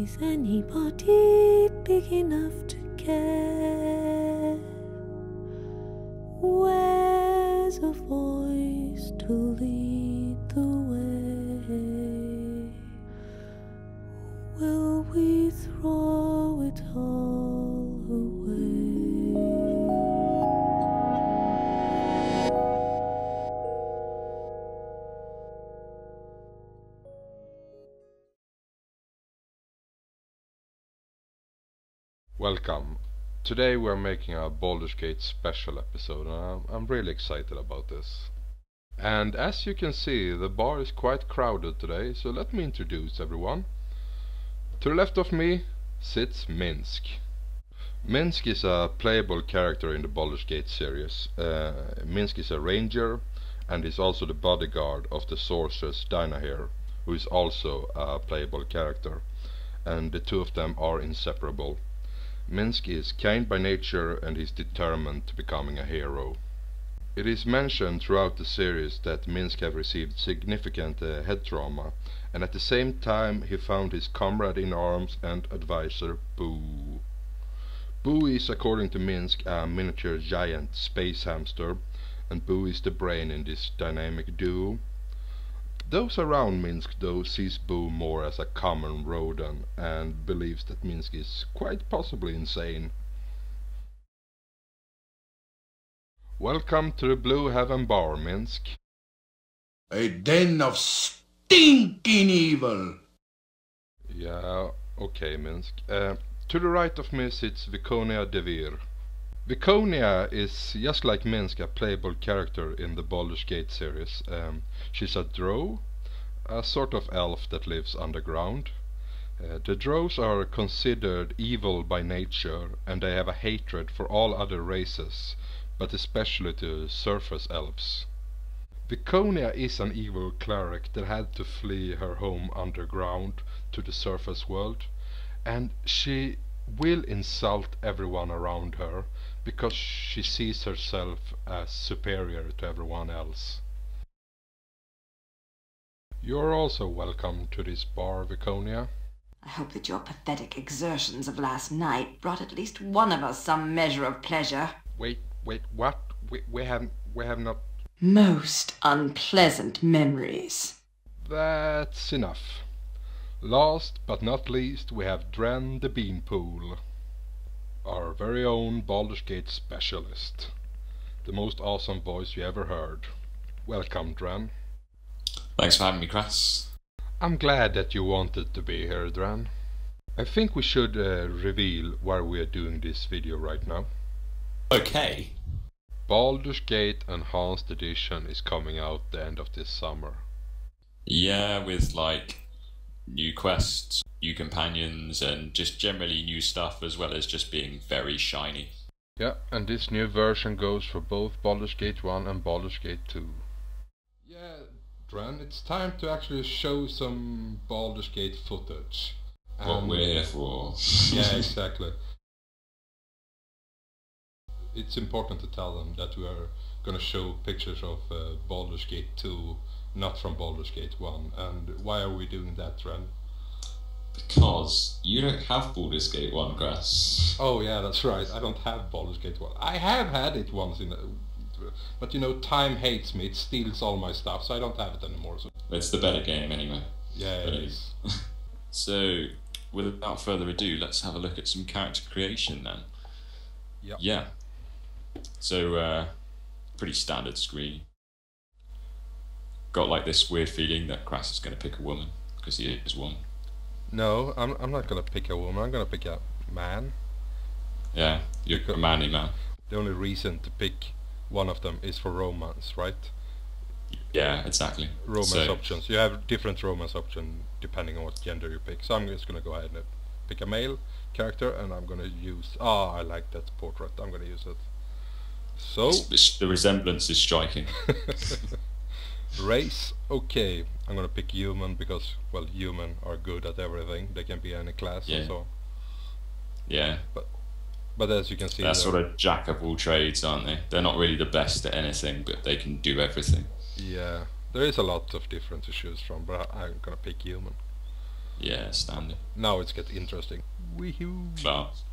Is anybody big enough to care? Where's a voice to lead the way? Will we throw it all away? Welcome. Today we are making a Baldur's Gate special episode and I'm really excited about this. And as you can see, the bar is quite crowded today, so let me introduce everyone. To the left of me sits Minsk. Minsk is a playable character in the Baldur's Gate series. Minsk is a ranger and is also the bodyguard of the sorceress Dynahir, who is also a playable character, and the two of them are inseparable. Minsk is kind by nature and is determined to becoming a hero. It is mentioned throughout the series that Minsk have received significant head trauma, and at the same time he found his comrade in arms and advisor Boo. Boo is, according to Minsk, a miniature giant space hamster, and Boo is the brain in this dynamic duo. Those around Minsk though sees Boo more as a common rodent and believes that Minsk is quite possibly insane. Welcome to the Blue Heaven Bar, Minsk. A den of stinking evil! Yeah, okay, Minsk. To the right of me sits Viconia Devir. Viconia is, just like Minsk, a playable character in the Baldur's Gate series. She's a drow, a sort of elf that lives underground. The drows are considered evil by nature, and they have a hatred for all other races, but especially to surface elves. Viconia is an evil cleric that had to flee her home underground to the surface world, and she will insult everyone around her because she sees herself as superior to everyone else. You're also welcome to this bar, Viconia. I hope that your pathetic exertions of last night brought at least one of us some measure of pleasure. Wait, what? We have not... Most unpleasant memories. That's enough. Last but not least, we have Dren the Beanpool, our very own Baldur's Gate specialist. The most awesome voice you ever heard. Welcome, Dren. Thanks for having me, Chris. I'm glad that you wanted to be here, Dren. I think we should reveal why we are doing this video right now. Okay. Baldur's Gate Enhanced Edition is coming out the end of this summer. Yeah, with like new quests, new companions, and just generally new stuff, as well as just being very shiny. Yeah, and this new version goes for both Baldur's Gate 1 and Baldur's Gate 2. Yeah, Dren, it's time to actually show some Baldur's Gate footage. What we're here for. Yeah, exactly. It's important to tell them that we are gonna show pictures of Baldur's Gate 2, not from Baldur's Gate 1. And why are we doing that, Dren? Because you don't have Baldur's Gate 1, Grass. Oh yeah, that's right, I don't have Baldur's Gate 1. I have had it once but you know, time hates me, it steals all my stuff, so I don't have it anymore. So. It's the better game anyway. Yeah, it is. So, without further ado, let's have a look at some character creation then. Yep. Yeah. So, pretty standard screen. Got like this weird feeling that Crass is going to pick a woman, because he is one. No, I'm not going to pick a woman, I'm going to pick a man. Yeah, you're a manly man. The only reason to pick one of them is for romance, right? Yeah, exactly. Romance options. You have different romance options depending on what gender you pick. So I'm just going to go ahead and pick a male character, and I'm going to use... I like that portrait, I'm going to use it. So... The resemblance is striking. Race, okay. I'm going to pick human because, well, human are good at everything. They can be any class and so on. Yeah. But as you can see... They're sort of jack of all trades, aren't they? They're not really the best at anything, but they can do everything. Yeah. There is a lot of different to choose from, but I'm going to pick human. Yeah, standard. Now it's getting interesting. Wee-hoo. Class.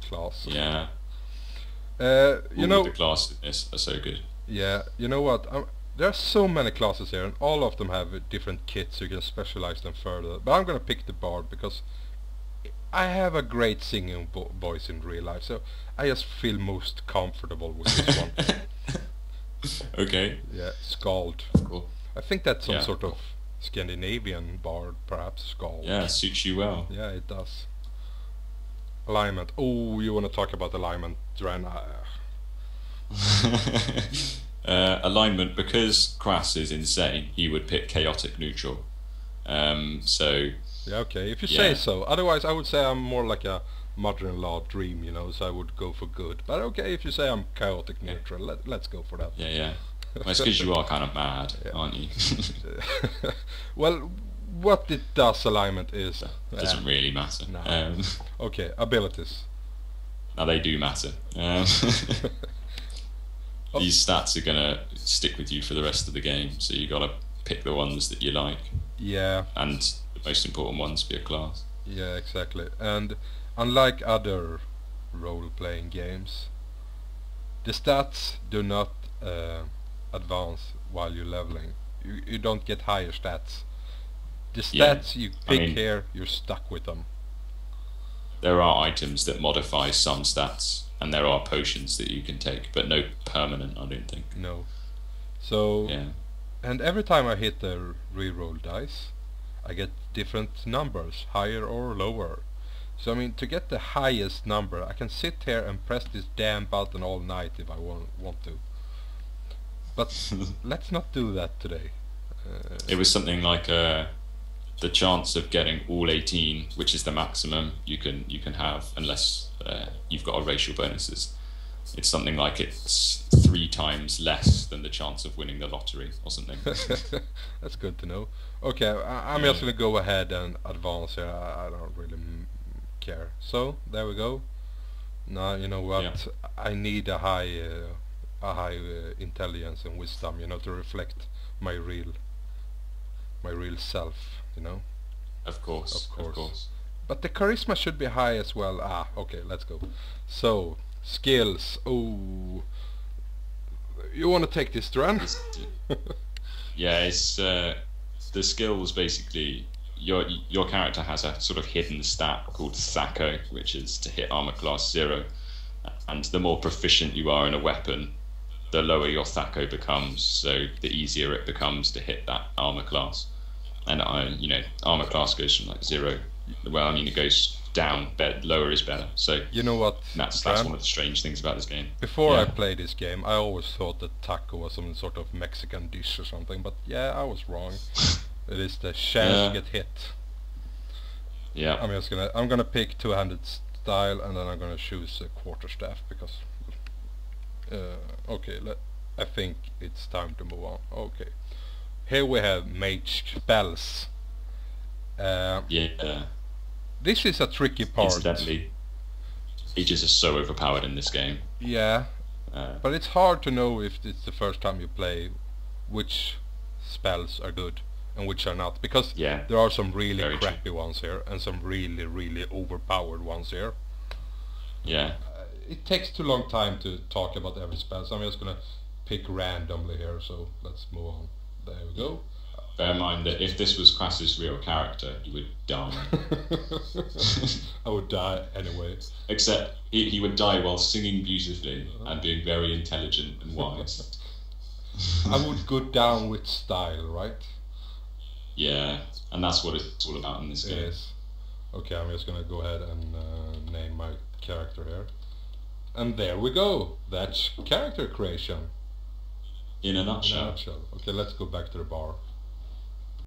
Class. Yeah. You All know, the classes in this are so good. yeah, you know what? There are so many classes here, and all of them have different kits, so you can specialize them further. But I'm gonna pick the bard because I have a great singing voice in real life, so I just feel most comfortable with this one. Okay. Yeah, Skald. Cool. I think that's some Yeah, sort cool. of Scandinavian bard, perhaps, Skald. Yeah, suits you well. Yeah, it does. Alignment. Oh, you want to talk about alignment, Dren? Alignment, because Quass is insane, he would pick chaotic neutral. So Yeah, okay, if you Yeah. say so. Otherwise, I would say I'm more like a mother-in-law dream, you know, so I would go for good. But okay, if you say I'm chaotic neutral, let's go for that. yeah. Well, it's because you are kind of mad, Yeah. aren't you? Well, what it does, alignment, is... Doesn't really matter. No. Okay, abilities. Now they do matter. These stats are gonna stick with you for the rest of the game, so you gotta pick the ones that you like, Yeah, and the most important ones be a class. yeah, exactly. And unlike other role-playing games, the stats do not advance while you're leveling. You don't get higher stats. The Yeah, stats you I pick mean- here, you're stuck with them. There are items that modify some stats, and there are potions that you can take, but no permanent, I don't think. No. So, Yeah. and every time I hit the reroll dice, I get different numbers, higher or lower. So I mean, to get the highest number, I can sit here and press this damn button all night if I want to. But let's not do that today. It was something like the chance of getting all 18, which is the maximum you can have, unless you've got a racial bonuses. It's something like it's 3 times less than the chance of winning the lottery or something. That's good to know. Okay, I'm just gonna go ahead and advance here. I don't really care. So there we go. Now you know what? Yeah. I need a high intelligence and wisdom, you know, to reflect my real self, you know. Of course. Of course. But the charisma should be high as well. Okay, let's go. So skills. Oh, you want to take this, Dran? Yeah, it's the skills basically. Your character has a sort of hidden stat called Thaco, which is to hit armor class 0, and the more proficient you are in a weapon, the lower your Thaco becomes. So the easier it becomes to hit that armor class. And armor class goes from like 0. Well, I mean, it goes down. Lower is better. So You know what? that's Dran? one of the strange things about this game. Before I Yeah. played this game, I always thought that taco was some sort of Mexican dish or something. But yeah, I was wrong. It is the chance Yeah. to get hit. Yeah. I'm gonna pick two-handed style, and then I'm gonna choose a quarterstaff because. Okay, I think it's time to move on. Okay, here we have mage spells. Yeah. This is a tricky part. Incidentally, mages are so overpowered in this game. Yeah, Uh, but it's hard to know if it's the first time you play which spells are good and which are not, because Yeah, there are some really very crappy ones here and some really overpowered ones here. yeah. It takes too long time to talk about every spell, so I'm just gonna pick randomly here, so let's move on. There we go. Bear in mind that if this was Quass's real character, he would die. I would die anyway. Except he would die while singing beautifully and being very intelligent and wise. I would go down with style, right? Yeah, and that's what it's all about in this game. Yes. Okay, I'm just gonna go ahead and name my character here. And there we go. That's character creation. In a In a nutshell. nutshell. Okay, let's go back to the bar.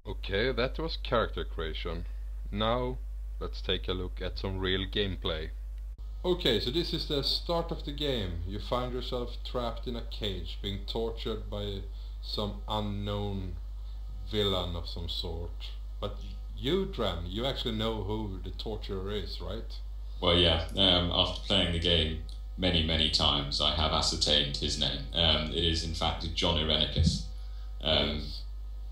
Okay, that was character creation. Now, let's take a look at some real gameplay. Okay, so this is the start of the game. You find yourself trapped in a cage, being tortured by some unknown villain of some sort. But you, Dran, you actually know who the torturer is, right? Well, yeah, after playing the game many times, I have ascertained his name. It is, in fact, John Irenicus. Yes.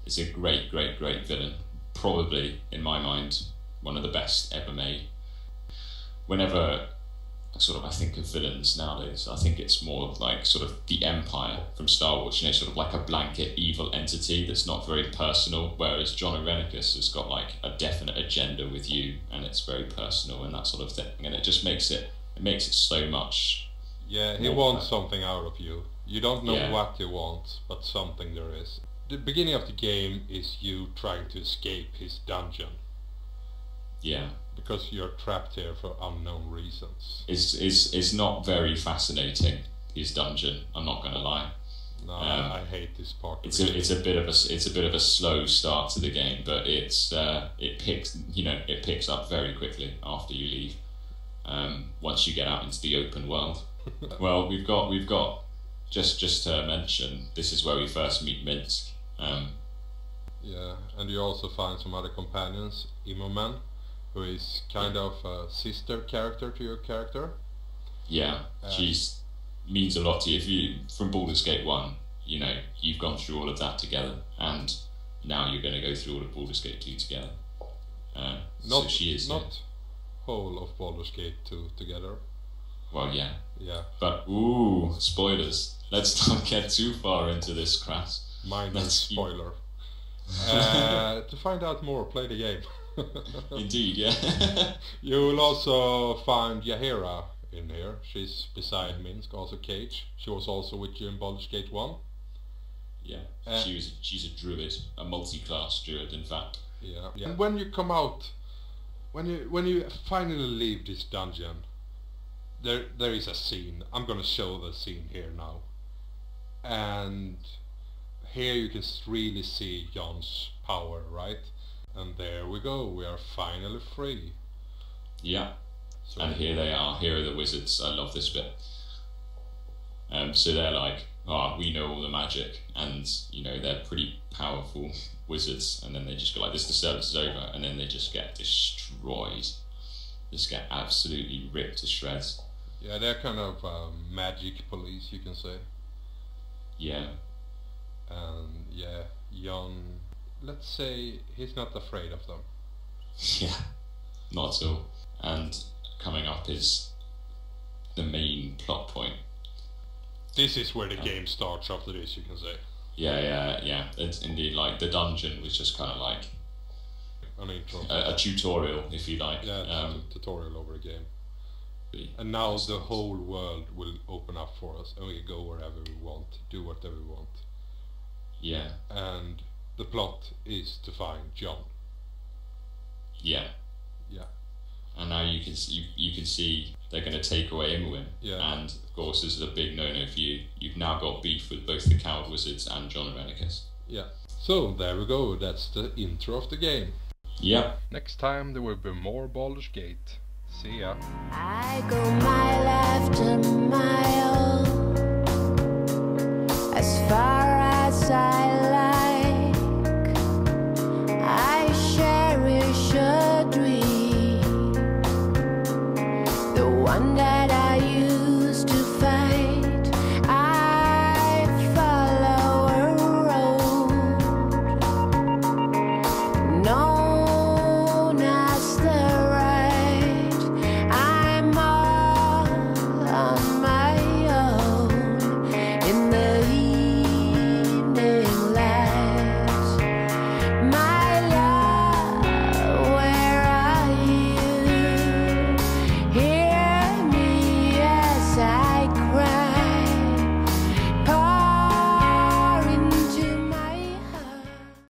It's a great villain. Probably, in my mind, one of the best ever made. Whenever I think of villains nowadays, I think it's more like sort of the Empire from Star Wars, sort of like a blanket evil entity that's not very personal, whereas John Irenicus has got like a definite agenda with you, and it's very personal and that sort of thing, and it just makes it so much. Yeah, he wants something out of you. You don't know what he wants, but something there is. The beginning of the game is you trying to escape his dungeon. Yeah. Because you're trapped here for unknown reasons. It's not very fascinating, his dungeon, I'm not gonna lie. No, I hate this part. It's a bit of a slow start to the game, but it picks up very quickly after you leave. Once you get out into the open world. Well, we've got just to mention, this is where we first meet Minsk. Yeah, and you also find some other companions, Imomen, who is kind of a sister character to your character. Yeah, she's means a lot to you. If you from Baldur's Gate 1, you've gone through all of that together, and now you're going to go through all of Baldur's Gate 2 together. So she is not whole of Baldur's Gate 2 together. Well, yeah. Yeah. But spoilers. Let's not get too far into this, Kras. Minor spoiler. To find out more, play the game. Indeed, yeah. You will also find Yahira in here. She's beside Minsk, also Cage. She was also with you in Baldur's Gate 1. Yeah, she's a druid, a multi-class druid, in fact. Yeah. And when you come out, when you finally leave this dungeon, there is a scene. I'm gonna show the scene here now. And here you can really see Jon's power, right? And there we go, we are finally free. Yeah, so and here they are, here are the wizards. I love this bit. So they're like, we know all the magic, and they're pretty powerful wizards, and then they just go like, this disturbance is over, and then they just get destroyed. Just get absolutely ripped to shreds. Yeah, they're kind of magic police, you can say. Yeah. And yeah, Jon, let's say he's not afraid of them. Yeah, not at all. And coming up is the main plot point. This is where the game starts after this, you can say. Yeah. It's indeed, like, the dungeon was just kind of like an intro. A tutorial, if you like. Yeah, it's a tutorial over a game. And now the whole world will open up for us, and we can go wherever we want, do whatever we want. Yeah. And the plot is to find Jon. Yeah. Yeah. And now you can see they're going to take away Imoen. Yeah. And of course, this is a big no-no for you. You've now got beef with both the Coward Wizards and John Irenicus. Yeah. So there we go. That's the intro of the game. Yeah. Next time there will be more Baldur's Gate. See ya. I go mile after